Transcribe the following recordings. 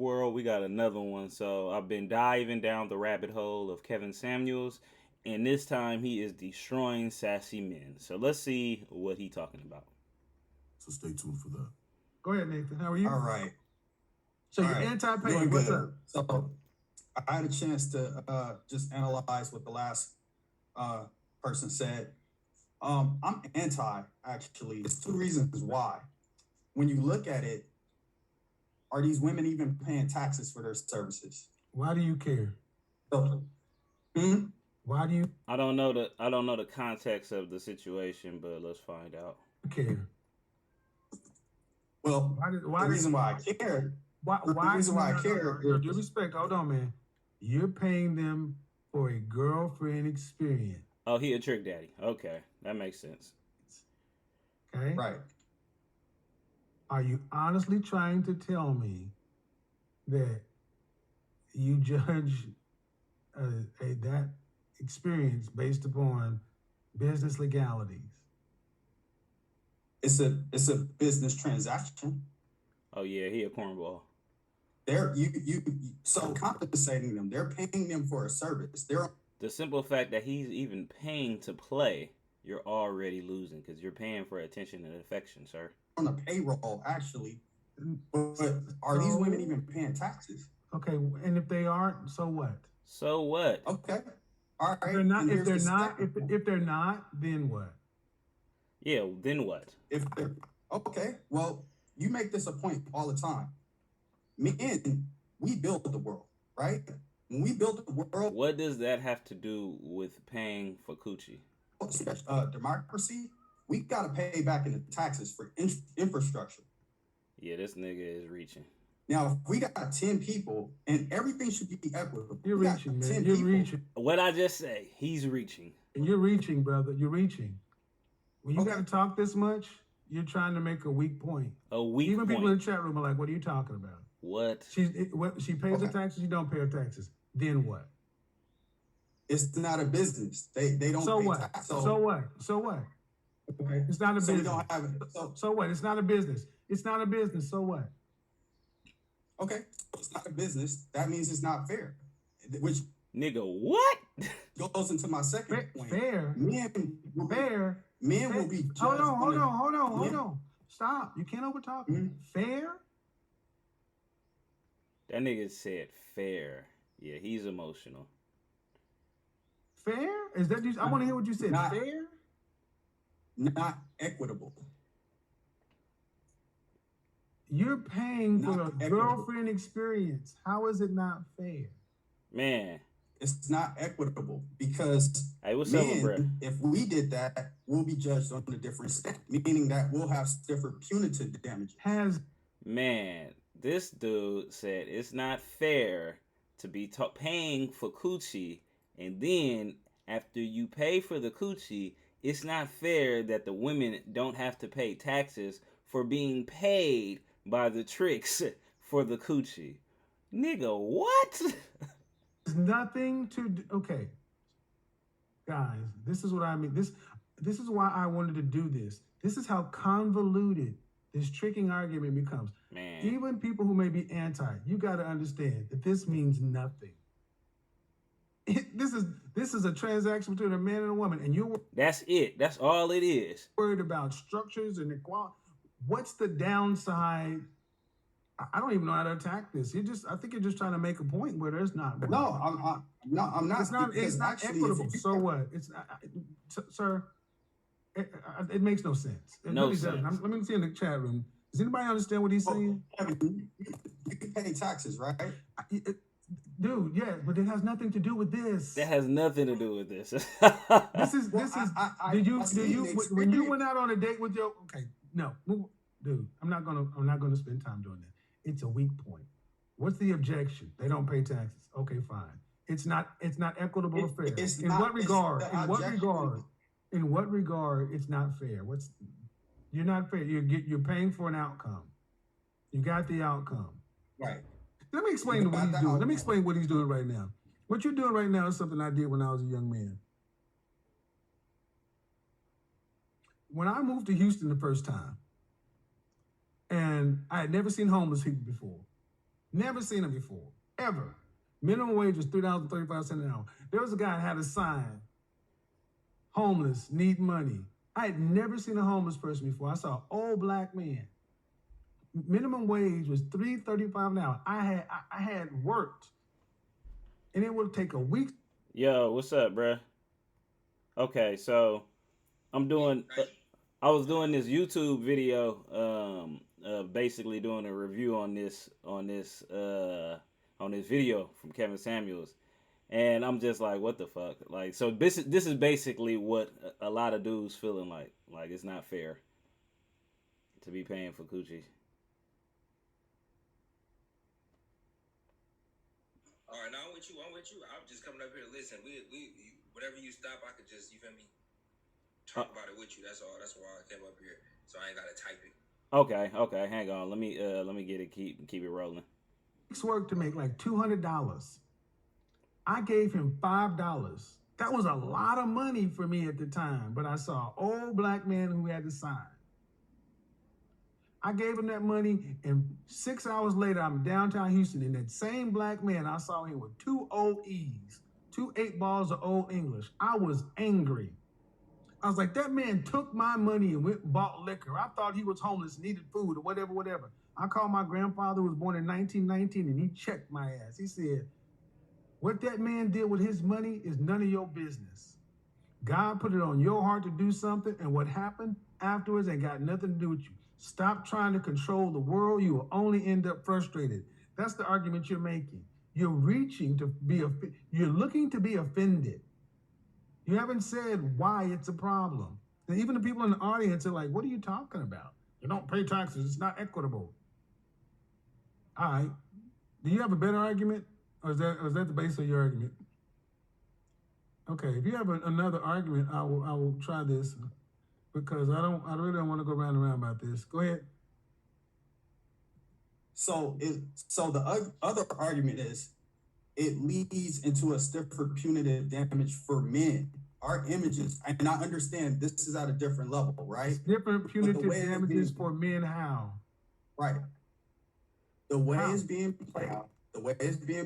world, we got another one. So I've been diving down the rabbit hole of Kevin Samuels, and this time he is destroying sassy men. So let's see what he talking about. So stay tuned for that. Go ahead, Nathan. How are you? All right. So All you're right. anti-pain. Doing What's good. up? So I had a chance to just analyze what the last uh, person said. I'm anti, actually. There's two reasons why. When you look at it, are these women even paying taxes for their services? Why do you care? So, hmm? Why do you I don't know the context of the situation, but let's find out. care? Well, Why did the why did reason why I care, the why reason why I no, care no, due is respect, hold on, man. You're paying them for a girlfriend experience. Oh, he a trick daddy. Okay, that makes sense. Okay? right. Are you honestly trying to tell me that you judge that experience based upon business legalities? It's a business transaction. Oh yeah, he a cornball. They're so compensating them. They're paying them for a service. They're The simple fact that he's even paying to play, you're already losing because you're paying for attention and affection, sir. on a payroll actually, but are these So, women even paying taxes? okay, and if they aren't, so what? So what? Okay, all If right. they're not, And if here's they're the not, second point. if they're not, then what? Yeah, then what? If they're okay, well, you make this a point all the time. Men, we built the world, right? When we built the world, What does that have to do with paying for coochie? democracy, we got to pay back in the taxes for infrastructure. Yeah, this nigga is reaching. Now, if we got 10 people and everything should be equitable, You're we got reaching, 10 man. You're people. reaching. What I just say? He's reaching. And you're reaching, brother. You're reaching. When you Okay. got to talk this much, you're trying to make a weak point. A weak Even people in point. the chat room are like, "What are you talking about?" What? She pays her Okay. taxes. You don't pay her taxes. Then what? It's not a business. They don't So pay what? tax. So what? So what? Okay. It's not a So we business. don't have it. So what? It's not a business. It's not a business. So what? Okay, it's not a business. That means it's not fair. Which Nigga, what? goes into my second point. Fair. Men will be, Fair. men will be Hold judged on. Yeah. Stop. You can't overtalk me. Mhm. Fair? That nigga said fair. Yeah, he's emotional. Fair? Is that you? I want to hear what you said. Not- Fair? not equitable. You're paying for a Not equitable. girlfriend experience. How is it not fair? Man. It's not equitable because Hey, what's up, bro? men, if we did that, we'll be judged on a different extent, meaning that we'll have different punitive damages. Has Man, this dude said it's not fair to be paying for coochie, and then after you pay for the coochie, it's not fair that the women don't have to pay taxes for being paid by the tricks for the coochie. Nigga, what? nothing to do. Okay, guys, this is what I mean. This is why I wanted to do this. This is how convoluted this tricking argument becomes. Man. Even people who may be anti, you got to understand that this means nothing. This is a transaction between a man and a woman, and you're That's it. That's all it is. worried about structures and equality. What's the downside? I don't even know how to attack this. I think you're just trying to make a point where there's not. No, I'm not. It's not. because It's not actually, if equitable. you- So what? It's not, sir. It makes no sense. It No really sense. doesn't. Let me see in the chat room. Does anybody understand what he's saying? Kevin, you can pay taxes, right? Dude, yeah, but it has nothing to do with this. That has nothing to do with this. This is. Well, This is. I Did you? I've seen the When you experience. went out on a date with your? Okay, no, dude. I'm not gonna spend time doing that. It's a weak point. What's the objection? They don't pay taxes. Okay, fine. It's not equitable or fair. It's In not- what it's regard? the In what objection- regard? In what regard? It's not fair. You're not fair. You're paying for an outcome. You got the outcome. Right. Let me explain You what got he's the doing. Let me outcome. explain what he's doing right now. What you're doing right now is something I did when I was a young man. When I moved to Houston the first time, and I had never seen homeless people before, Never seen them before, ever. Minimum wage was $3.35 an hour. There was a guy that had a sign, homeless, need money. I had never seen a homeless person before. I saw an old black man. Minimum wage was $3.35 an hour. I had worked, and it would take a week. Yo, what's up, bruh? Okay, so I'm doing. I was doing this YouTube video, basically doing a review on this video from Kevin Samuels, and I'm just like, what the fuck? Like, so this is basically what a lot of dudes feeling like it's not fair to be paying for coochie. All right, now I'm with you. I'm just coming up here to listen. We whatever you stop, I could just, you feel me, talk about it with you. That's all. That's why I came up here, so I ain't gotta type it. Okay. Hang on. Let me get it. Keep it rolling. Week's work to make like $200. I gave him $5. That was a lot of money for me at the time, but I saw an old black man who had the sign. I gave him that money, and 6 hours later, I'm downtown Houston, and that same black man, I saw him with 2 OEs, 2 8 balls of Old English. I was angry. I was like, that man took my money and went and bought liquor. I thought he was homeless, needed food, or whatever. I called my grandfather, who was born in 1919, and he checked my ass. He said, what that man did with his money is none of your business. God put it on your heart to do something, and what happened afterwards ain't got nothing to do with you. Stop trying to control the world. You will only end up frustrated. That's the argument you're making. You're reaching to be, you're looking to be offended. You haven't said why it's a problem. And even the people in the audience are like, what are you talking about? You don't pay taxes. It's not equitable. All right. Do you have a better argument? Or is that the base of your argument? Okay. If you have another argument, I will try this, because I really don't want to go round and round about this. Go ahead. So the other argument is it leads into a stiffer punitive damage for men. Our images, and I understand this is at a different level, right? Different punitive damages for men, how? Right. The way it's being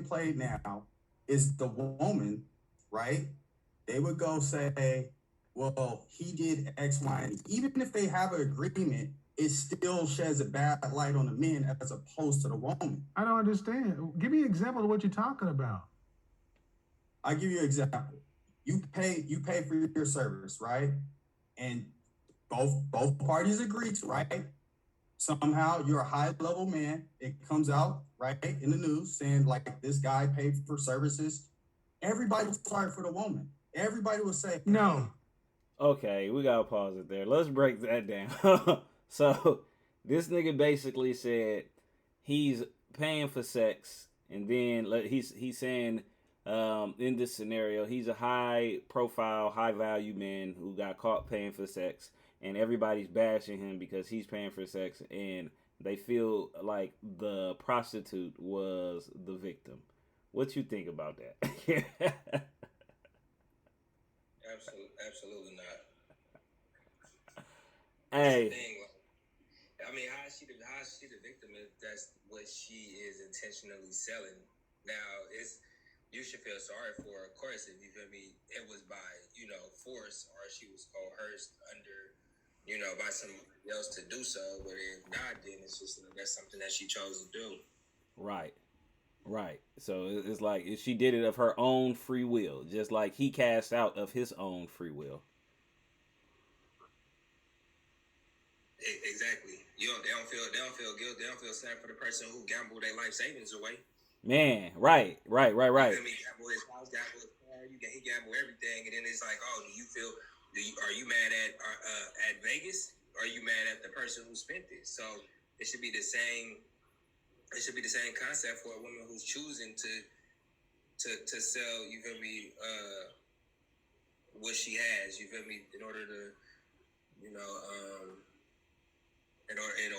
played now is the woman, right? They would go say, well, he did X, Y, and even if they have an agreement, it still sheds a bad light on the men as opposed to the woman. I don't understand. Give me an example of what you're talking about. I'll give you an example. You pay for your service, right? And both parties agree to, right? Somehow you're a high-level man. It comes out, right, in the news saying, like, this guy paid for services. Everybody was sorry for the woman. Everybody would say, no. Okay, we gotta pause it there. Let's break that down. So, this nigga basically said he's paying for sex, and then he's saying, in this scenario, he's a high-profile, high-value man who got caught paying for sex, and everybody's bashing him because he's paying for sex, and they feel like the prostitute was the victim. What you think about that? Absolutely not. Hey. I mean, how is she the victim if that's what she is intentionally selling? Now, you should feel sorry for her, of course, if you feel me, it was by, force, or she was coerced under, by somebody else to do so. But if not, then it's just that's something that she chose to do. Right. So it's like she did it of her own free will, just like he cast out of his own free will. Exactly. They don't feel guilt. They don't feel sad for the person who gambled their life savings away. Man, right. He gambled his house, gambled his car, he gambled everything, and then it's like, oh, are you mad at Vegas? Or are you mad at the person who spent it? So it should be the same. It should be the same concept for a woman who's choosing to sell. You feel me? What she has. You feel me? In order to, in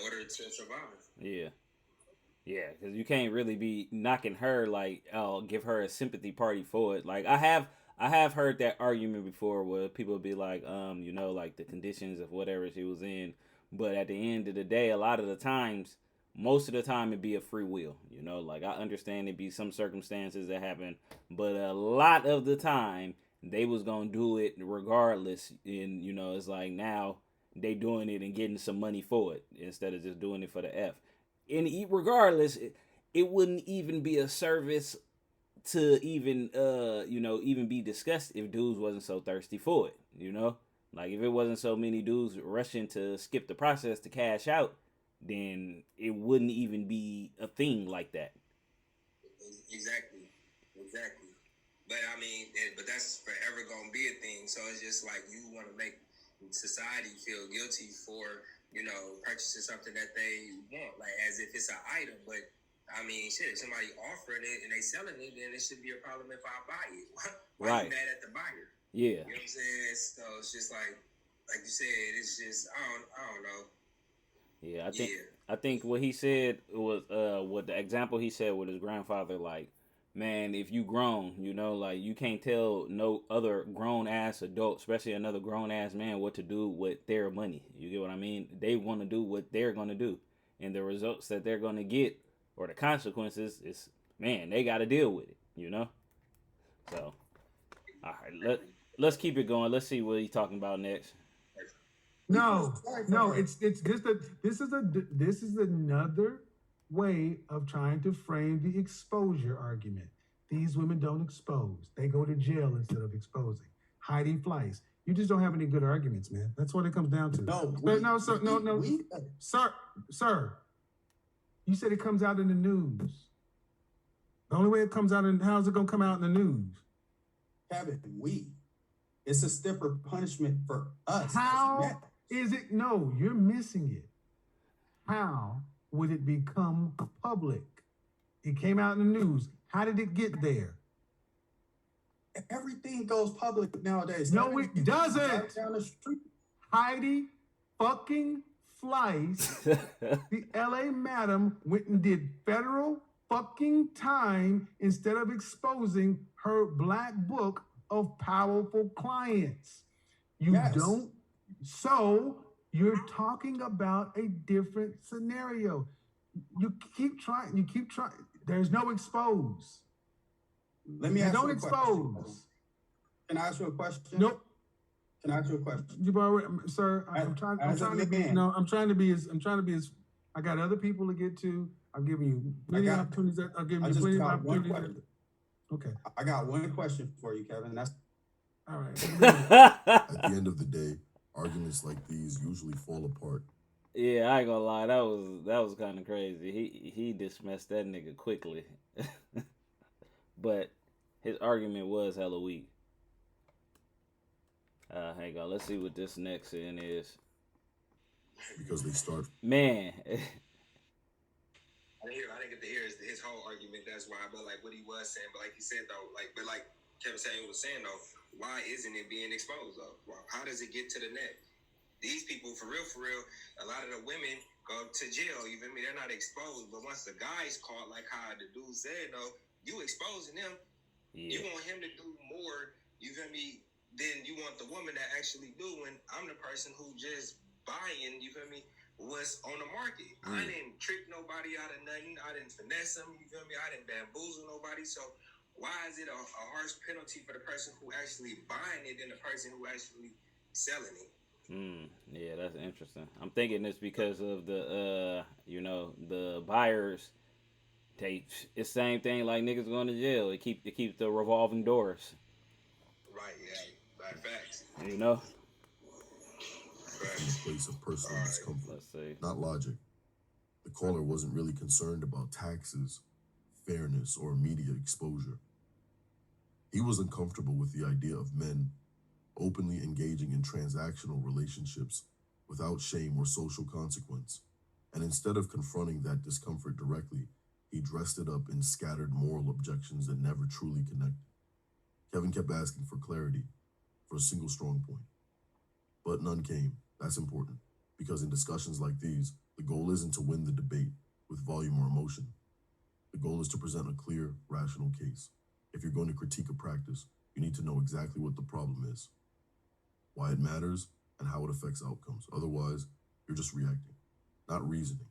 order to survive. Yeah, because you can't really be knocking her like, oh, give her a sympathy party for it. Like I have heard that argument before where people be like, like the conditions of whatever she was in. But at the end of the day, a lot of the times, most of the time it'd be a free will. You know, like I understand it'd be some circumstances that happen, but a lot of the time they was gonna do it regardless. And you know, it's like now they doing it and getting some money for it instead of just doing it for the F. And regardless, it wouldn't even be a service to even even be discussed if dudes wasn't so thirsty for it. You know, like if it wasn't so many dudes rushing to skip the process to cash out, then it wouldn't even be a thing like that. Exactly. But I mean, but that's forever gonna be a thing. So it's just like you want to make society feel guilty for purchasing something that they want, like as if it's an item. But I mean, shit, if somebody offering it and they selling it, then it should be a problem if I buy it. Why Right. you mad at the buyer? Yeah. You know what I'm saying? So it's just like you said, it's just I don't know. Yeah, I think what he said was what the example he said with his grandfather, like, man, if you grown, you know, like you can't tell no other grown ass adult, especially another grown ass man, what to do with their money. You get what I mean? They want to do what they're gonna do, and the results that they're gonna get or the consequences is, man, they got to deal with it. You know. So, all right, let's keep it going. Let's see what he's talking about next. No, it's just that this is another way of trying to frame the exposure argument. These women don't expose; they go to jail instead of exposing. Heidi Fleiss, you just don't have any good arguments, man. That's what it comes down to. Sir. You said it comes out in the news. The only way it comes out how's it gonna come out in the news? Kevin, it's a stiffer punishment for us. How is it? No, you're missing it. How would it become public? It came out in the news. How did it get there? Everything goes public nowadays. No, it doesn't. Right down the street. Heidi fucking Fleiss, the LA madam, went and did federal fucking time instead of exposing her black book of powerful clients. Don't. So you're talking about a different scenario. You keep trying. There's no expose. Let me ask you a question. Don't expose. Can I ask you a question? Nope. Can I ask you a question? You've already, sir. I'm trying to be as. I got other people to get to. I'm giving you many opportunities. I'll give you plenty of opportunities. Okay. I got one question for you, Kevin. That's all right. At the end of the day, arguments like these usually fall apart. Yeah, I ain't gonna lie. That was kind of crazy. He dismissed that nigga quickly, but his argument was hella weak. Hang on, let's see what this next in is. Because they start. Man. I didn't get to hear his whole argument. That's why, but like what he was saying, but like he said though, like Kevin Samuel was saying though, why isn't it being exposed though? How does it get to the net? These people, for real, a lot of the women go to jail. You feel me? They're not exposed, but once the guy's caught, like how the dude said though, you exposing him. Yeah. You want him to do more. You feel me? Then you want the woman to actually do. And I'm the person who just buying. You feel me? What's on the market. I didn't trick nobody out of nothing. I didn't finesse them. You feel me? I didn't bamboozle nobody. So why is it a harsh penalty for the person who actually buying it than the person who actually selling it? Yeah, that's interesting. I'm thinking it's because of the the buyers. It's the same thing like niggas going to jail. It keeps the revolving doors. Right. Yeah. By facts. You know. In a place of personal discomfort, Let's see. not logic. The caller wasn't really concerned about taxes, fairness, or media exposure. He was uncomfortable with the idea of men openly engaging in transactional relationships without shame or social consequence. And instead of confronting that discomfort directly, he dressed it up in scattered moral objections that never truly connected. Kevin kept asking for clarity, for a single strong point. But none came. That's important, because in discussions like these, the goal isn't to win the debate with volume or emotion. The goal is to present a clear, rational case. If you're going to critique a practice, you need to know exactly what the problem is, why it matters, and how it affects outcomes. Otherwise, you're just reacting, not reasoning.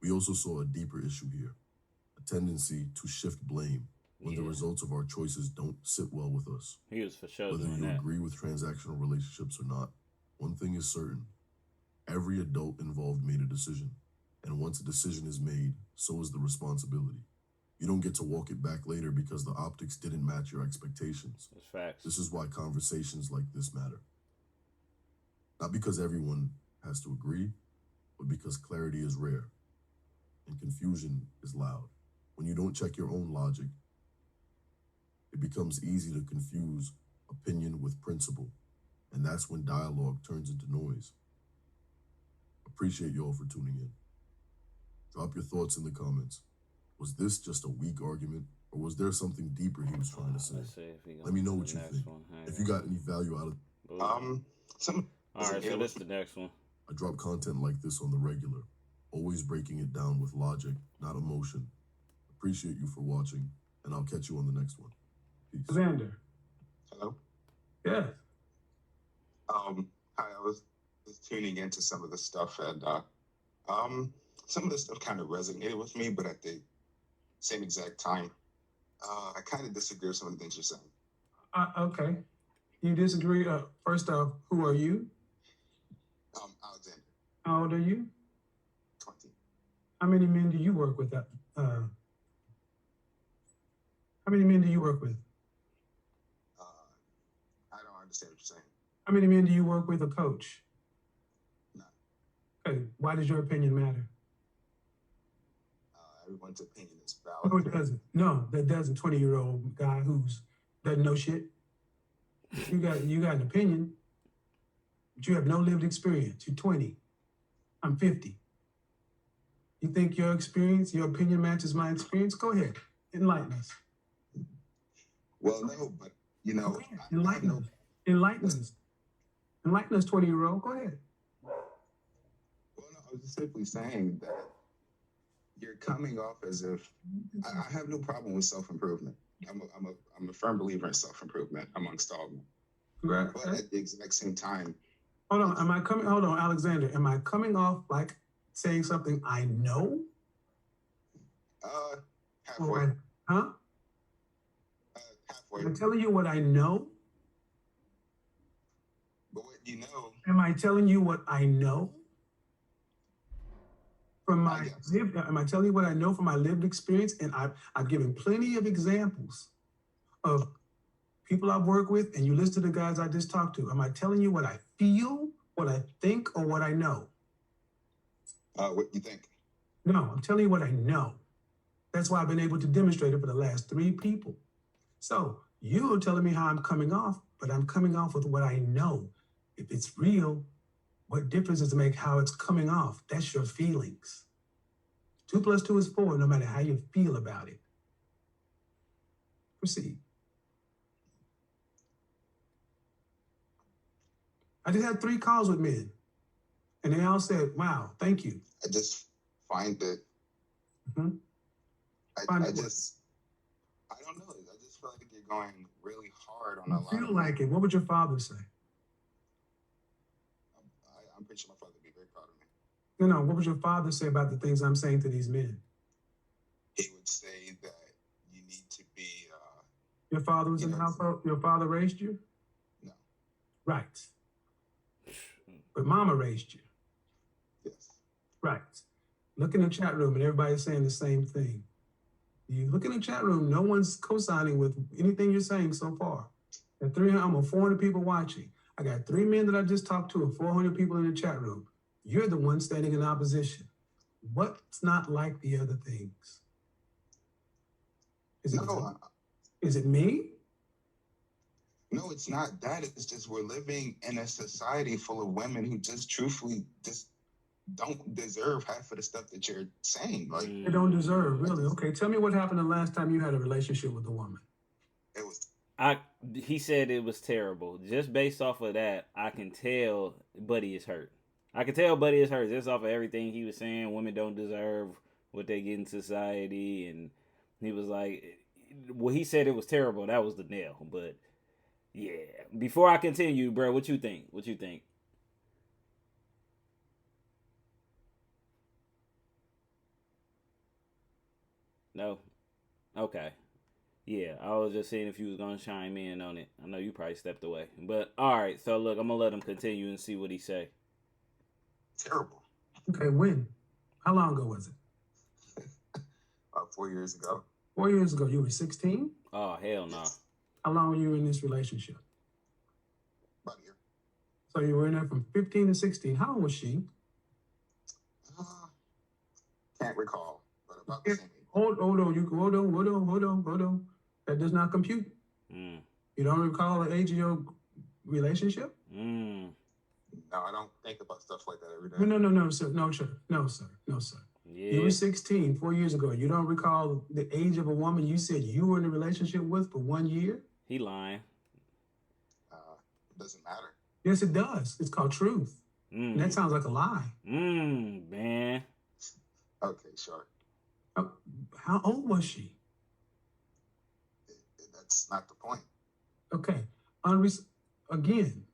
We also saw a deeper issue here, a tendency to shift blame when the results of our choices don't sit well with us. He was for sure Whether doing you that. agree with transactional relationships or not, one thing is certain. Every adult involved made a decision. And once a decision is made, so is the responsibility. You don't get to walk it back later because the optics didn't match your expectations. That's facts. This is why conversations like this matter. Not because everyone has to agree, but because clarity is rare and confusion is loud. When you don't check your own logic, it becomes easy to confuse opinion with principle, and that's when dialogue turns into noise. Appreciate y'all for tuning in. Drop your thoughts in the comments. Was this just a weak argument, or was there something deeper he was trying to say? Let's see if he Let me know goes what to you the next think. one. If you got any value out of All right, so this is the next one. I drop content like this on the regular, always breaking it down with logic, not emotion. Appreciate you for watching, and I'll catch you on the next one. Peace. Xander. Hello. Yes. Hi. I was tuning into some of the stuff, and some of the stuff kind of resonated with me, but at the same exact time, I kind of disagree with some of the things you're saying. Okay. You disagree? First off, who are you? Alexander. How old are you? 20. How many men do you work with? How many men do you work with? I don't understand what you're saying. How many men do you work with, a coach? None. Okay. Why does your opinion matter? Everyone's opinion is No, valid. it doesn't. No, that doesn't. 20-year-old guy who's doesn't know shit. You got an opinion, but you have no lived experience. You're 20. I'm 50. You think your experience, your opinion matches my experience? Go ahead. Enlighten us. Well, no, but Enlighten us. Enlighten us. Enlighten us, 20-year-old. Go ahead. Well, no, I was just simply saying that you're coming off as if I have no problem with self-improvement. I'm a firm believer in self-improvement amongst all men. Right. But at the exact same time, Hold on, Alexander. Am I coming off like saying something I know? halfway. Huh? Halfway. Am I telling you what I know? But what you know, Am I telling you what I know? From my yes. am I telling you what I know from my lived experience? And I've given plenty of examples of people I've worked with, and you listen to the guys I just talked to. Am I telling you what I feel, what I think, or what I know? What you think? No, I'm telling you what I know. That's why I've been able to demonstrate it for the last 3 people. So you're telling me how I'm coming off, but I'm coming off with what I know. If it's real, what difference does it make how it's coming off? That's your feelings. 2 + 2 is 4, no matter how you feel about it. Proceed. I just had 3 calls with men, and they all said, wow, thank you. I just find that Mm-hmm. I don't know. I just feel like you're going really hard on a lot Feel of like it. What would your father say? I'm pretty sure my father would be very proud of me. No, what would your father say about the things I'm saying to these men? He would say that you need to be. Your father was in the household? Your father raised you? No. Right. But mama raised you. Yes. Right. Look in the chat room and everybody's saying the same thing. You look in the chat room, no one's co-signing with anything you're saying so far. There are almost 400 people watching. I got 3 men that I just talked to and 400 people in the chat room. You're the one standing in opposition. What's not like the other things? Is it me? No, it's not that. It's just we're living in a society full of women who just truthfully just don't deserve half of the stuff that you're saying. Like They don't deserve, really. Okay, tell me what happened the last time you had a relationship with a woman. it was. He said it was terrible. Just based off of that, I can tell Buddy is hurt. I can tell Buddy is hurt just off of everything he was saying. Women don't deserve what they get in society, and he was like, well, he said it was terrible. That was the nail. But yeah, before I continue, bro, what you think? What you think? No. Okay. Yeah, I was just seeing if you was gonna chime in on it. I know you probably stepped away, but all right. So look, I'm gonna let him continue and see what he say. Terrible. Okay, when? How long ago was it? About 4 years ago. 4 years ago. You were 16? Oh hell no. Yes. How long were you in this relationship? About a year. So you were in there from 15 to 16. How old was she? Uh, can't recall, but about the same age. Hold on. That does not compute. Mm. You don't recall the age of your relationship? Mm. No, I don't think about stuff like that every day. No, sir. No, sir. You Yeah. were 16 4 years ago. You don't recall the age of a woman you said you were in a relationship with for 1 year? He lying. It doesn't matter. Yes, it does. It's called truth. And that sounds like a lie. Man. Okay, sure. How old was she? That's not the point. Okay. Again,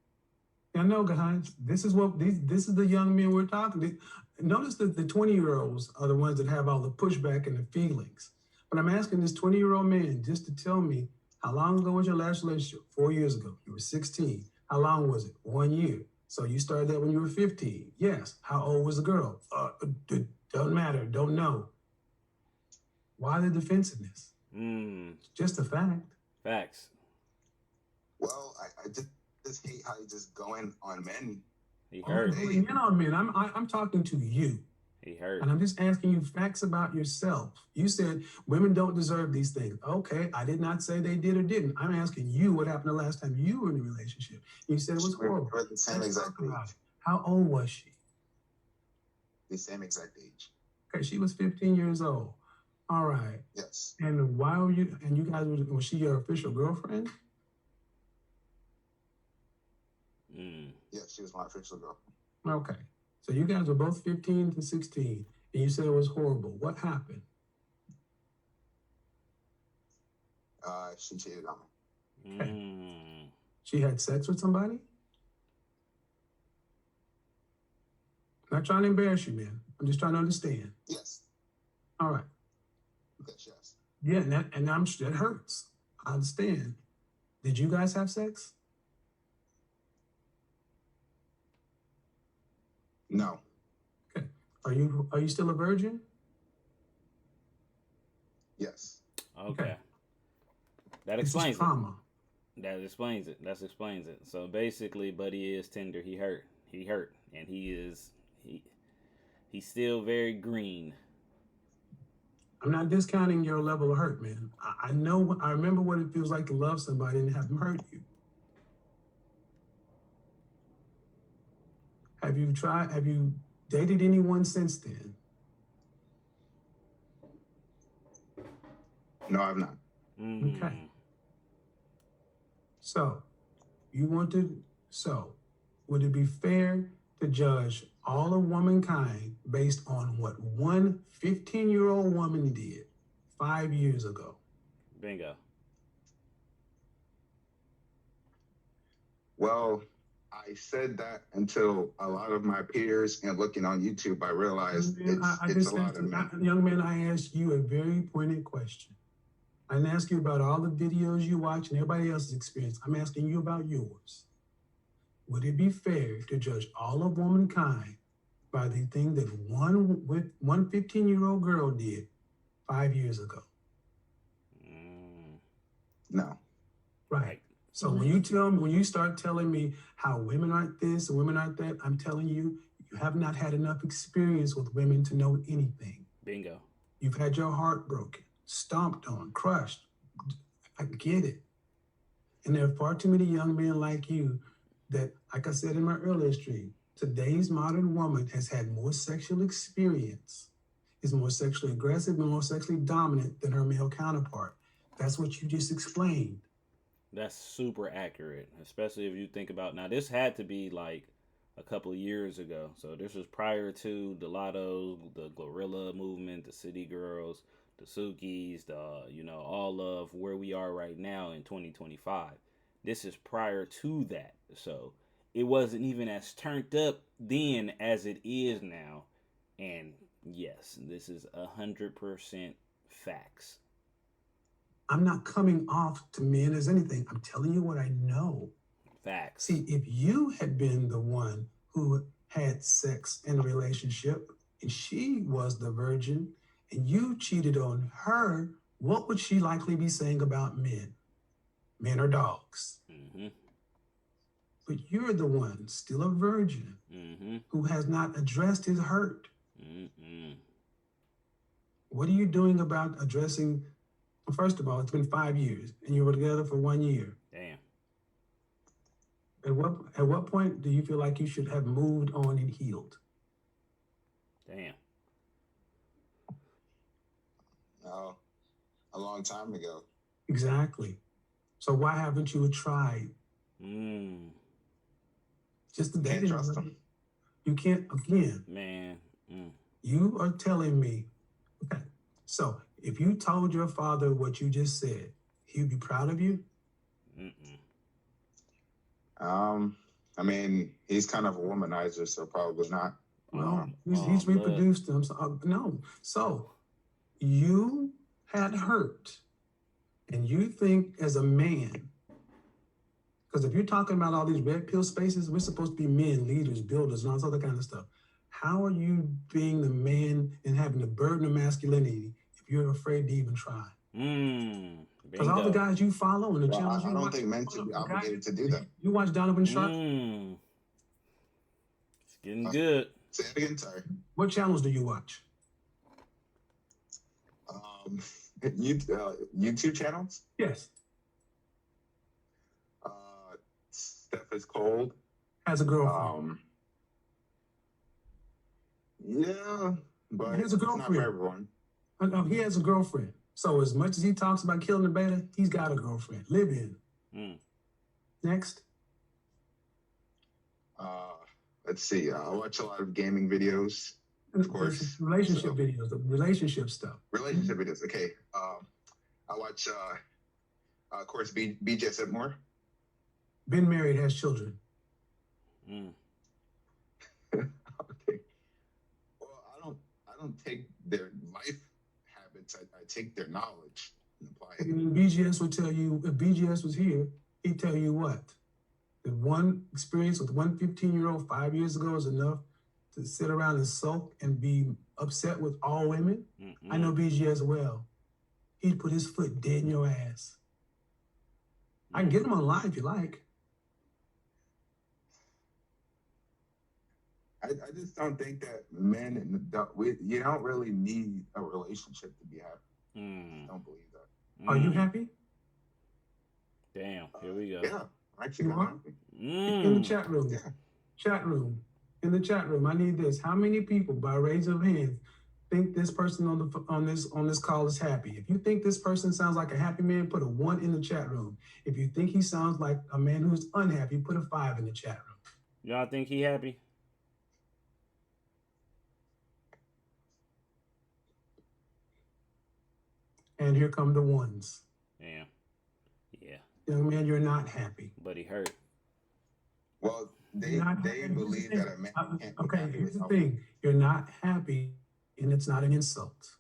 I know, guys, this is the young men we're talking. Notice that the 20-year-olds are the ones that have all the pushback and the feelings. But I'm asking this 20-year-old man just to tell me, how long ago was your last relationship? 4 years ago. You were 16. How long was it? 1 year. So you started that when you were 15. Yes. How old was the girl? Don't matter. Don't know. Why the defensiveness? Just a fact. Facts. Well, I just hate how you just going on men. He hurt. I'm talking to you. He hurt. And I'm just asking you facts about yourself. You said women don't deserve these things. Okay, I did not say they did or didn't. I'm asking you what happened the last time you were in a relationship. You said it was horrible. We're the same exact age. How old was she? The same exact age. Okay, she was 15 years old. All right. Yes. And why were you? And you guys was she your official girlfriend? Yes, she was my official girl. Okay. So you guys were both 15 to 16, and you said it was horrible. What happened? She cheated on me. Okay. She had sex with somebody? I'm not trying to embarrass you, man. I'm just trying to understand. Yes. All right. Yes. Yeah, and I'm sure that hurts. I understand. Did you guys have sex? No. Okay. Are you still a virgin? Yes. Okay. That explains trauma. it. That explains it. That explains it. So basically, Buddy is tender. He hurt. And he's still very green. I'm not discounting your level of hurt, man. I remember what it feels like to love somebody and have them hurt you. Have you dated anyone since then? No, I've not. Okay. So, would it be fair to judge all of womankind based on what one 15-year-old woman did 5 years ago? Bingo. Well, I said that until a lot of my peers and looking on YouTube, I realized it's a lot of men. Young man, I asked you a very pointed question. I didn't ask you about all the videos you watch and everybody else's experience. I'm asking you about yours. Would it be fair to judge all of womankind by the thing that one 15-year-old girl did 5 years ago? No. Right. So when you start telling me how women aren't this and women aren't that, I'm telling you, you have not had enough experience with women to know anything. Bingo. You've had your heart broken, stomped on, crushed. I get it. And there are far too many young men like you that, like I said in my earlier stream, today's modern woman has had more sexual experience, is more sexually aggressive and more sexually dominant than her male counterpart. That's what you just explained. That's super accurate, especially if you think about, now this had to be like a couple of years ago. So this was prior to the Lotto, the Gorilla movement, the City Girls, the Sukis, all of where we are right now in 2025. This is prior to that. So it wasn't even as turned up then as it is now. And yes, this is 100% Facts. I'm not coming off to men as anything. I'm telling you what I know. Facts. See, if you had been the one who had sex in a relationship and she was the virgin and you cheated on her, what would she likely be saying about men? Men are dogs. Mm-hmm. But you're the one, still a virgin, who has not addressed his hurt. What are you doing about addressing? Well, first of all, it's been 5 years and you were together for 1 year. Damn. At what point do you feel like you should have moved on and healed? Damn. No, a long time ago. Exactly. So why haven't you tried? Just the Can't dating. trust them. You can't, again. Man. You are telling me, okay, so if you told your father what you just said, he'd be proud of you? I mean, he's kind of a womanizer, so probably not. Well, he's reproduced them. So, no. So you had hurt, and you think as a man, because if you're talking about all these red pill spaces, we're supposed to be men, leaders, builders, and all this other kind of stuff. How are you being the man and having the burden of masculinity if you're afraid to even try? Because all the guys you follow and the channels you watch. I don't think men should be obligated to do that. You watch Donovan Sharp? It's getting good. Say it again, sorry. What channels do you watch? YouTube channels? Yes. Steph is Cold. Has a girlfriend. Yeah, but he has a girlfriend. It's not for everyone. He has a girlfriend. So as much as he talks about killing the beta, he's got a girlfriend. Live in. Next. Let's see. I watch a lot of gaming videos, of course. Relationship videos, the relationship stuff. Relationship videos. Okay. I watch, of course, BJ Sipmore. Been married, has children. Okay. Well, I don't take their life habits. I take their knowledge and apply it. And BGS would tell you, if BGS was here, he'd tell you what? That one experience with one 15-year-old 5 years ago is enough to sit around and sulk and be upset with all women? I know BGS well. He'd put his foot dead in your ass. I can get him on live if you like. I just don't think that men, you don't really need a relationship to be happy. I don't believe that. Are you happy? Damn, here we go. Yeah, actually, I'm happy. In the chat room. Yeah. In the chat room, I need this. How many people, by raise of hands, think this person on this call is happy? If you think this person sounds like a happy man, put a 1 in the chat room. If you think he sounds like a man who's unhappy, put a 5 in the chat room. Y'all think he happy? And here come the ones. Damn. Yeah. Young man, you're not happy. But he hurt. Well, they believe that a man can't. Okay, here's the thing. You're not happy, and it's not an insult.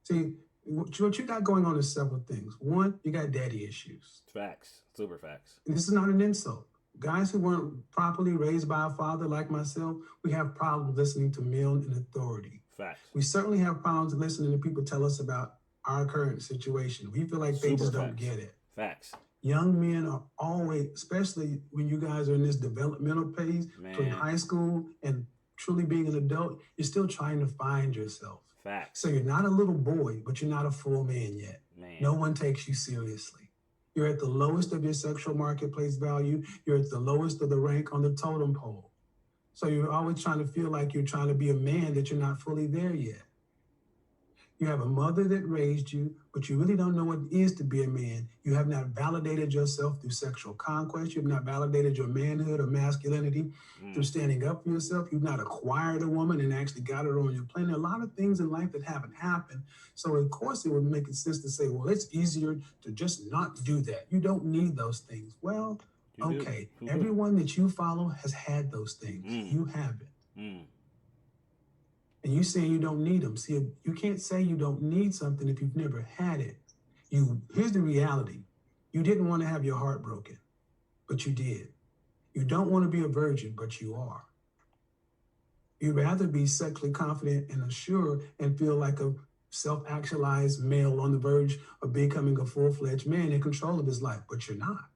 See, what you got going on is several things. One, you got daddy issues. Facts. Super facts. And this is not an insult. Guys who weren't properly raised by a father like myself, we have problems listening to men in authority. Facts. We certainly have problems listening to people tell us about our current situation. We feel like they just don't get it. Facts. Young men are always, especially when you guys are in this developmental phase, between high school and truly being an adult, you're still trying to find yourself. Facts. So you're not a little boy, but you're not a full man yet. No one takes you seriously. You're at the lowest of your sexual marketplace value. You're at the lowest of the rank on the totem pole. So you're always trying to feel like you're trying to be a man that you're not fully there yet. You have a mother that raised you, but you really don't know what it is to be a man. You have not validated yourself through sexual conquest. You have not validated your manhood or masculinity through standing up for yourself. You've not acquired a woman and actually got her on your plane. There are a lot of things in life that haven't happened. So of course it would make sense to say, well, it's easier to just not do that. You don't need those things. Well, okay. Everyone that you follow has had those things. You haven't. And you saying you don't need them. See, you can't say you don't need something if you've never had it. Here's the reality. You didn't want to have your heart broken, but you did. You don't want to be a virgin, but you are. You'd rather be sexually confident and assured and feel like a self-actualized male on the verge of becoming a full-fledged man in control of his life, but you're not.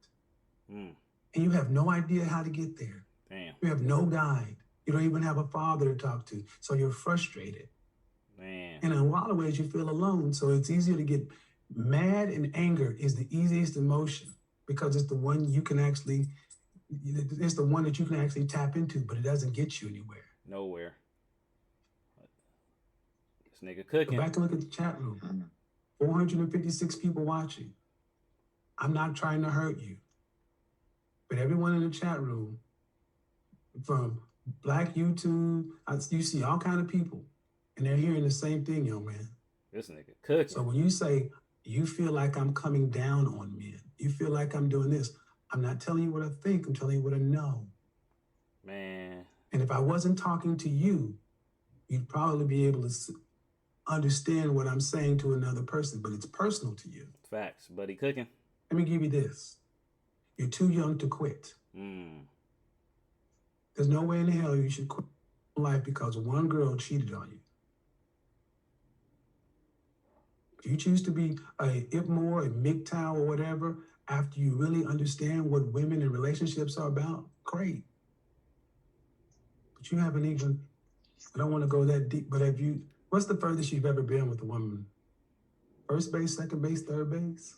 Mm. And you have no idea how to get there. Damn. You have no guide. You don't even have a father to talk to. So you're frustrated. Man. And in a lot of ways, you feel alone. So it's easier to get mad, and anger is the easiest emotion because it's the one you can actually, it's the one that you can actually tap into, but it doesn't get you anywhere. Nowhere. This nigga Go cooking. back and look at the chat room. 456 people watching. I'm not trying to hurt you. But everyone in the chat room, from Black YouTube, you see all kind of people, and they're hearing the same thing, young man. This nigga cooking. So when you say, you feel like I'm coming down on men, you feel like I'm doing this, I'm not telling you what I think, I'm telling you what I know. Man. And if I wasn't talking to you, you'd probably be able to understand what I'm saying to another person, but it's personal to you. Facts. Buddy cooking. Let me give you this. You're too young to quit. There's no way in hell you should quit life because one girl cheated on you. If you choose to be a IPMOR, a MGTOW, or whatever, after you really understand what women and relationships are about, great. But you haven't even, I don't want to go that deep, but what's the furthest you've ever been with a woman? First base, second base, third base?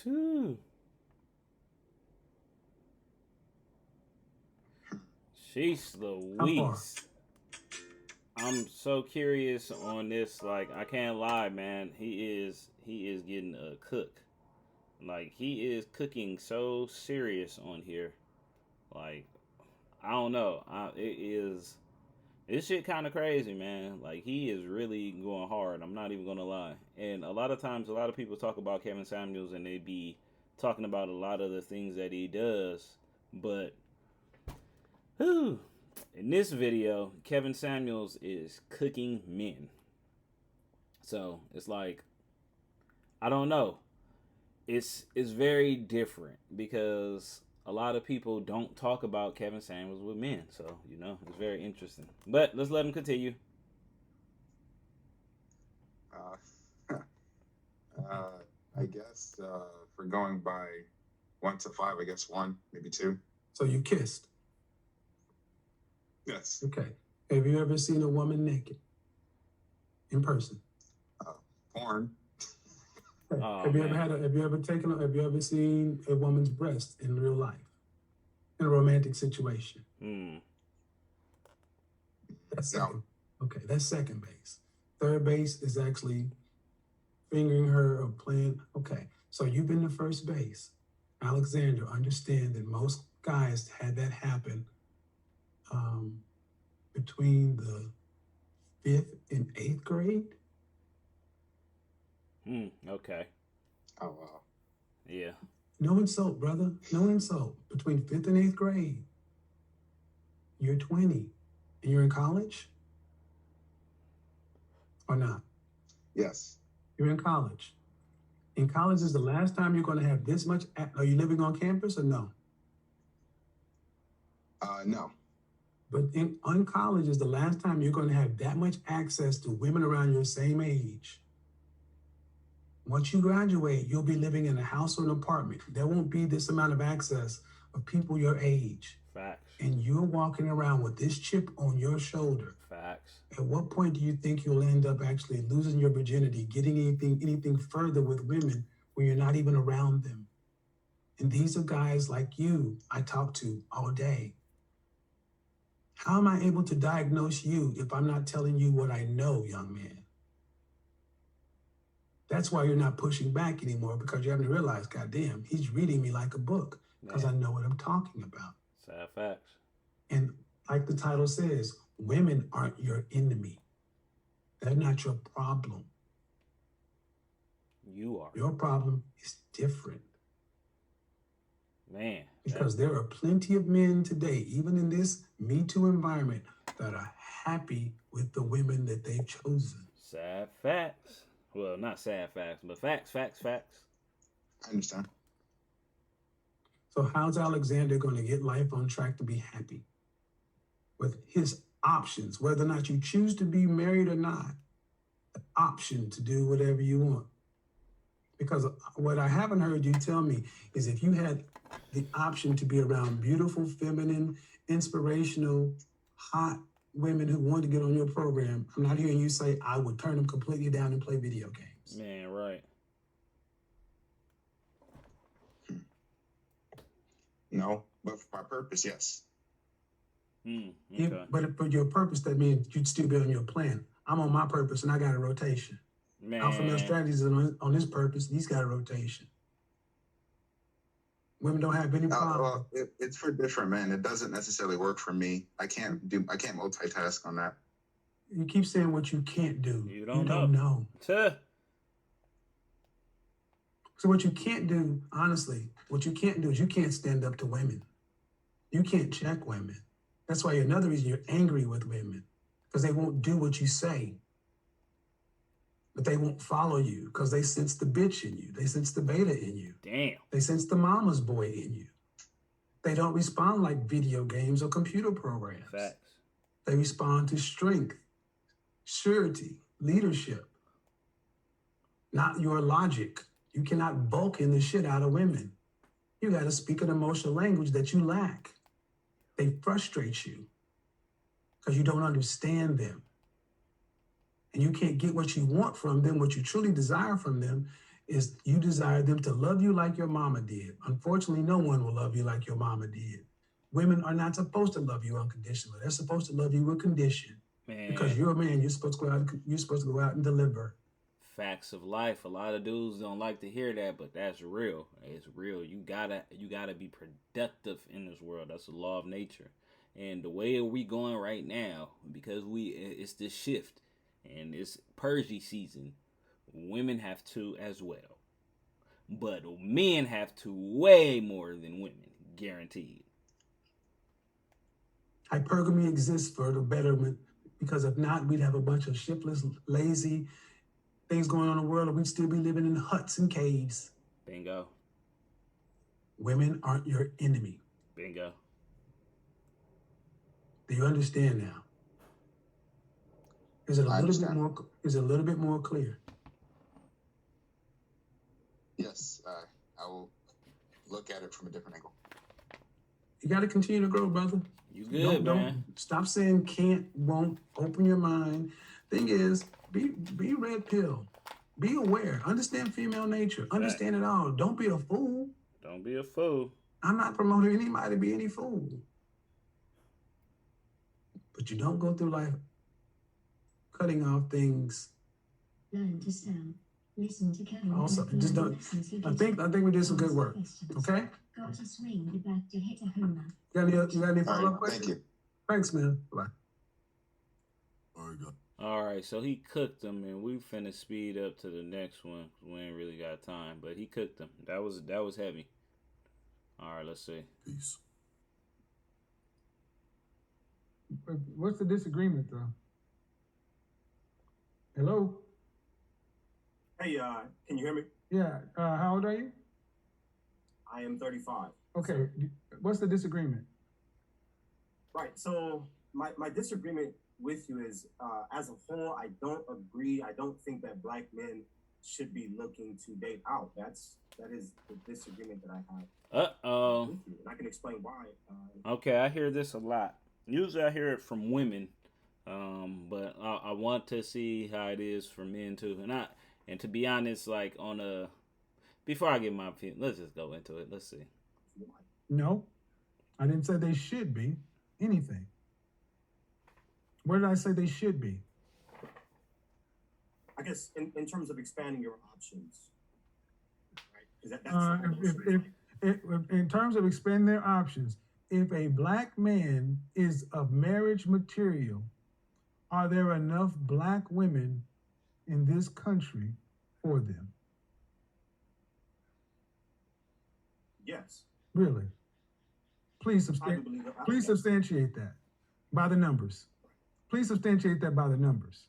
Shoo. Sheesh Louise. I'm so curious on this. Like, I can't lie, man. He is getting a cook. Like, he is cooking so serious on here. Like, I don't know. This shit kind of crazy, man. Like, he is really going hard. I'm not even gonna lie. And a lot of times, a lot of people talk about Kevin Samuels and they be talking about a lot of the things that he does, but whew, in this video, Kevin Samuels is cooking men. So it's like, I don't know. It's very different because a lot of people don't talk about Kevin Samuels with men. So, you know, it's very interesting. But let's let him continue. I guess for going by 1 to 5, I guess 1, maybe 2. So you kissed? Yes. Okay. Have you ever seen a woman naked in person? Porn. Okay. Oh, have you man. have you ever seen a woman's breast in real life? In a romantic situation? That's second. No. Okay, that's second base. Third base is actually fingering her or playing. Okay, so you've been to first base. Alexander, understand that most guys had that happen between the 5th and 8th grade. Okay. Oh, wow. Yeah. No insult, brother. No insult. Between 5th and 8th grade. You're 20 and you're in college? Or not? Yes. You're in college. In college is the last time you're going to have this much. Are you living on campus or no? No. But on college is the last time you're going to have that much access to women around your same age. Once you graduate, you'll be living in a house or an apartment. There won't be this amount of access of people your age. Facts. And you're walking around with this chip on your shoulder. Facts. At what point do you think you'll end up actually losing your virginity, getting anything further with women when you're not even around them? And these are guys like you I talk to all day. How am I able to diagnose you if I'm not telling you what I know, young man? That's why you're not pushing back anymore, because you haven't realized, goddamn, he's reading me like a book because I know what I'm talking about. Sad facts. And like the title says, women aren't your enemy. They're not your problem. You are. Your problem is different. Man. Because there are plenty of men today, even in this Me Too environment, that are happy with the women that they've chosen. Sad facts. Well, not sad facts, but facts, facts, facts. I understand. So how's Alexander going to get life on track to be happy with his options, whether or not you choose to be married or not, the option to do whatever you want? Because what I haven't heard you tell me is if you had the option to be around beautiful, feminine, inspirational, hot women who want to get on your program, I'm not hearing you say, I would turn them completely down and play video games. Man, right. No, but for my purpose, yes. Okay. Yeah, but for your purpose, that means you'd still be on your plan. I'm on my purpose and I got a rotation. Man. Alpha male strategies on his purpose, he's got a rotation. Women don't have any problem. Well, it's for different men. It doesn't necessarily work for me. I can't multitask on that. You keep saying what you can't do. You don't know. Tuh. So what you can't do, honestly, what you can't do is you can't stand up to women. You can't check women. That's why another reason you're angry with women, because they won't do what you say. But they won't follow you because they sense the bitch in you. They sense the beta in you. Damn. They sense the mama's boy in you. They don't respond like video games or computer programs. Facts. They respond to strength, surety, leadership, not your logic. You cannot bulk in the shit out of women. You got to speak an emotional language that you lack. They frustrate you because you don't understand them. And you can't get what you want from them. What you truly desire from them is you desire them to love you like your mama did. Unfortunately, no one will love you like your mama did. Women are not supposed to love you unconditionally. They're supposed to love you with condition. Man. Because you're a man, you're supposed to go out and deliver. Facts of life. A lot of dudes don't like to hear that, but that's real. It's real. You gotta be productive in this world. That's the law of nature. And the way we going right now, because it's this shift. And it's purgy season. Women have to as well. But men have to way more than women. Guaranteed. Hypergamy exists for the betterment. Because if not, we'd have a bunch of shiftless, lazy things going on in the world. And we'd still be living in huts and caves. Bingo. Women aren't your enemy. Bingo. Do you understand now? Is it a little bit more clear? Yes, I will look at it from a different angle. You got to continue to grow, brother. You good, man. Don't stop saying can't, won't. Open your mind. Thing is, be red pill. Be aware. Understand female nature. Understand it all. Don't be a fool. Don't be a fool. I'm not promoting anybody to be any fool. But you don't go through life cutting off things. Learn to sell. Listen to Kevin. Also, just don't. I think we did some good work. Okay. Got to swing the bat to hit a homer. You got any follow-up questions? Thank you. Thanks, man. Bye. All right, so he cooked them, and we finna speed up to the next one. We ain't really got time, but he cooked them. That was heavy. All right, let's see. Peace. What's the disagreement, though? Hello? Hey, can you hear me? Yeah. How old are you? I am 35. Okay. What's the disagreement? Right. So my disagreement with you is, as a whole, I don't agree. I don't think that Black men should be looking to date out. That is the disagreement that I have. With you. And I can explain why. Okay, I hear this a lot. Usually I hear it from women, but I want to see how it is for men too. And to be honest, like before I get my opinion, let's just go into it. Let's see. No, I didn't say they should be anything. Where did I say they should be? I guess in terms of expanding your options, right? In terms of expanding their options, if a Black man is of marriage material, are there enough Black women in this country for them? Yes. Really? Please substantiate that by the numbers. Please substantiate that by the numbers.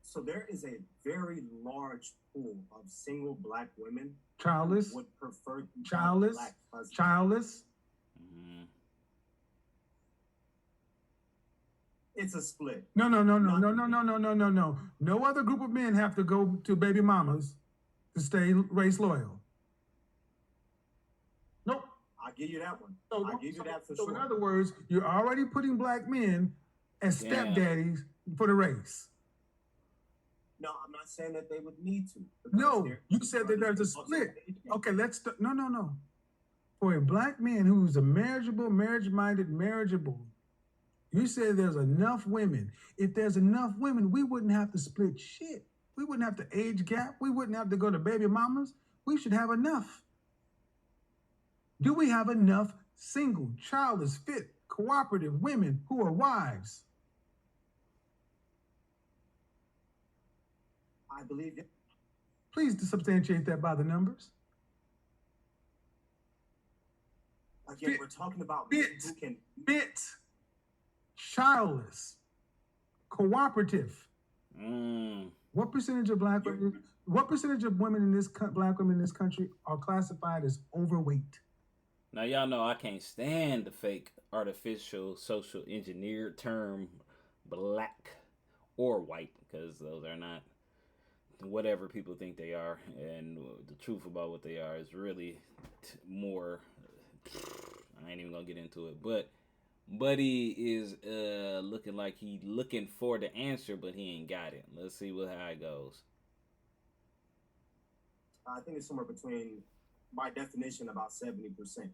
So there is a very large pool of single black women Childless, who would prefer to have childless, black husbands. childless. Mm. It's a split. No. No other group of men have to go to baby mamas to stay race loyal. Nope. I'll give you that one. So, I'll give you that for so sure. in other words, you're already putting black men as stepdaddies for the race. No, I'm not saying that they would need to. No, you said that there's a split. Okay, no. For a black man who's a marriage-minded, marriageable, you said there's enough women. If there's enough women, we wouldn't have to split shit. We wouldn't have to age gap. We wouldn't have to go to baby mamas. We should have enough. Do we have enough single, childless, fit, cooperative women who are wives? I believe it. Please substantiate that by the numbers. Again, we're talking about men who can Fit, childless, cooperative. What percentage of black women? What percentage of women in this black women in this country are classified as overweight? Now y'all know I can't stand the fake artificial social engineered term black or white, because those are not whatever people think they are, and the truth about what they are is really more. I ain't even gonna get into it, but Buddy is looking like he looking for the answer, but he ain't got it. Let's see how it goes. I think it's somewhere between, by definition, about 70%.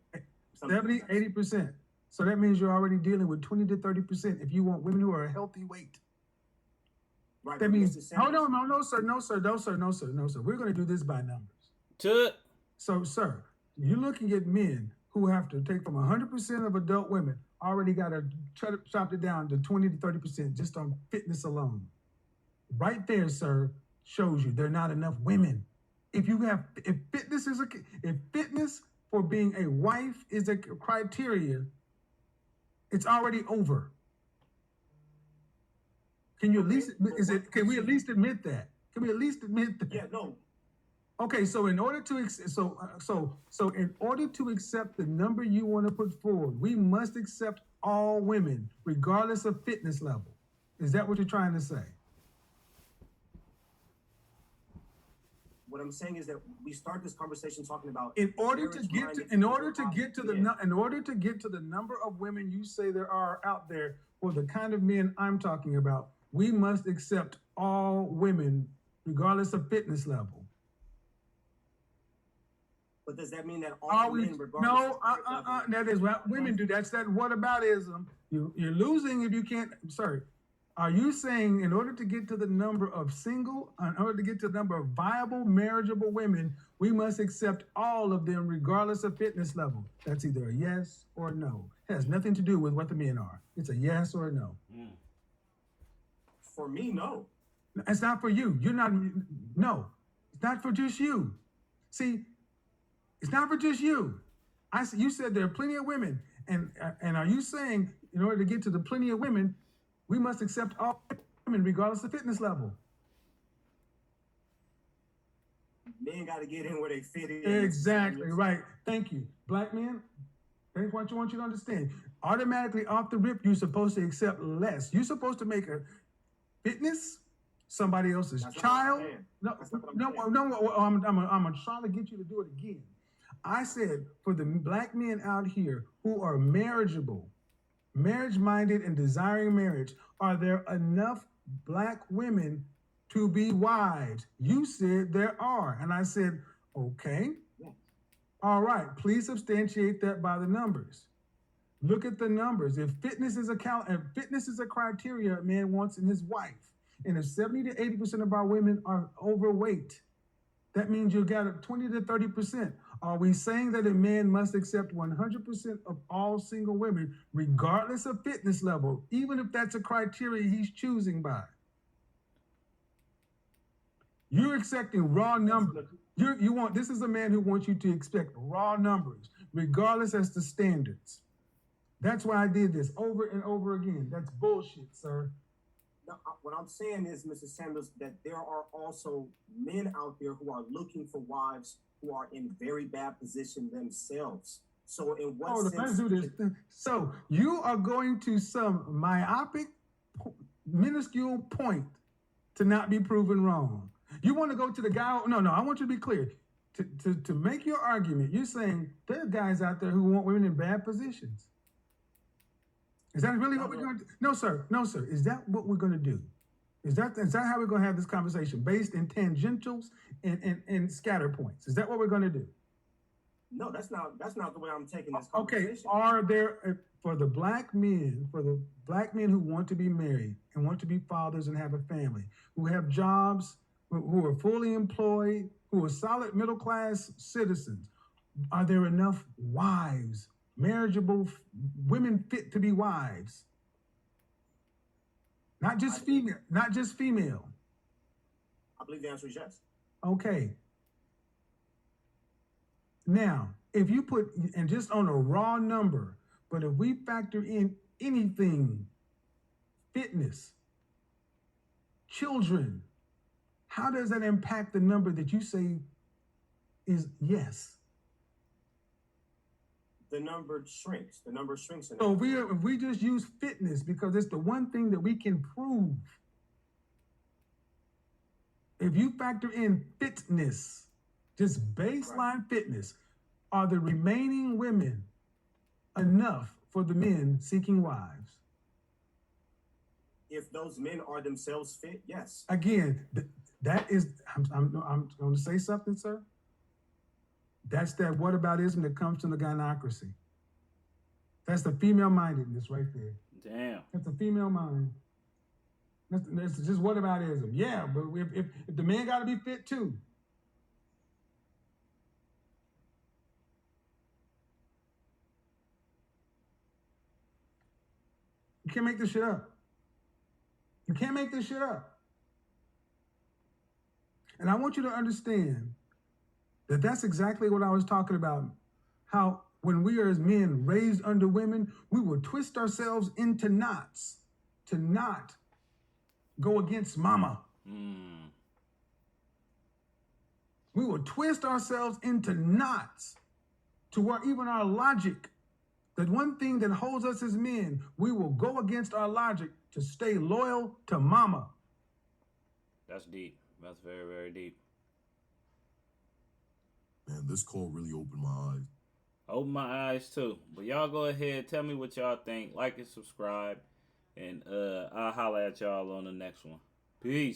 70, 80%. So that means you're already dealing with 20 to 30% if you want women who are a healthy weight. Right, that means, no, sir. We're going to do this by numbers. So, sir, you're looking at men who have to take from 100% of adult women, already got to chop it down to 20 to 30% just on fitness alone. Right there, sir, shows you there are not enough women. If fitness for being a wife is a criteria, it's already over. Can you at least can we at least admit that? Can we at least admit that? Yeah, no. Okay, so in order to in order to accept the number you want to put forward, we must accept all women, regardless of fitness level. Is that what you're trying to say? What I'm saying is that we start this conversation talking about in order to get to the number of women you say there are out there for the kind of men I'm talking about, we must accept all women, regardless of fitness level. But does that mean that all women, regardless of level, that is what women do. That's that whataboutism. You're losing if you can't. Sorry. Are you saying in order to get to the number of in order to get to the number of viable, marriageable women, we must accept all of them regardless of fitness level? That's either a yes or a no. It has nothing to do with what the men are. It's a yes or a no. For me, no. It's not for you. You're not, no. It's not for just you. See, it's not for just you. You said there are plenty of women. And are you saying in order to get to the plenty of women, we must accept all women regardless of fitness level? Men got to get in where they fit in. Exactly, right. Thank you. Black men, that's what I want you to understand. Automatically off the rip, you're supposed to accept less. You're supposed to make a fitness somebody else's child. I'm going to try to get you to do it again. I said for the black men out here who are marriageable, marriage-minded and desiring marriage, are there enough black women to be wives? You said there are. And I said, okay. All right, please substantiate that by the numbers. Look at the numbers. If fitness is a criteria a man wants in his wife, and if 70 to 80% of our women are overweight, that means you got 20 to 30%. Are we saying that a man must accept 100% of all single women, regardless of fitness level, even if that's a criteria he's choosing by? You're accepting raw numbers. This is a man who wants you to expect raw numbers, regardless as to standards. That's why I did this over and over again. That's bullshit, sir. No, what I'm saying is, Mr. Sanders, that there are also men out there who are looking for wives who are in very bad position themselves. So in what Hold on, let's sense? do this. So you are going to some myopic, minuscule point to not be proven wrong. You want to go to the guy? No, I want you to be clear. To make your argument, you're saying there are guys out there who want women in bad positions. Is that really what we're going to do? No, sir. Is that what we're going to do? Is that how we're going to have this conversation based in tangentials and scatter points? Is that what we're going to do? No, that's not the way I'm taking this Okay, conversation. are there for the black men who want to be married and want to be fathers and have a family, who have jobs, who are fully employed, who are solid middle class citizens, are there enough wives, marriageable women fit to be wives? Not just female. I believe the answer is yes. Okay. Now, if you put, and just on a raw number, but if we factor in anything, fitness, children, how does that impact the number that you say is yes? The number shrinks. So if we just use fitness, because it's the one thing that we can prove. If you factor in fitness, just baseline fitness, are the remaining women enough for the men seeking wives? If those men are themselves fit, yes. Again, that is, I'm going to say something, sir. That's that whataboutism that comes from the gynocracy. That's the female mindedness right there. Damn. That's the female mind. That's just whataboutism. Yeah, but if the man got to be fit too. You can't make this shit up. You can't make this shit up. And I want you to understand that that's exactly what I was talking about. How when we are as men raised under women, we will twist ourselves into knots to not go against mama. We will twist ourselves into knots to where even our logic, that one thing that holds us as men, we will go against our logic to stay loyal to mama. That's deep. That's very, very deep. Man, this call really opened my eyes. Open my eyes too. But y'all go ahead, tell me what y'all think. Like and subscribe. And I'll holler at y'all on the next one. Peace.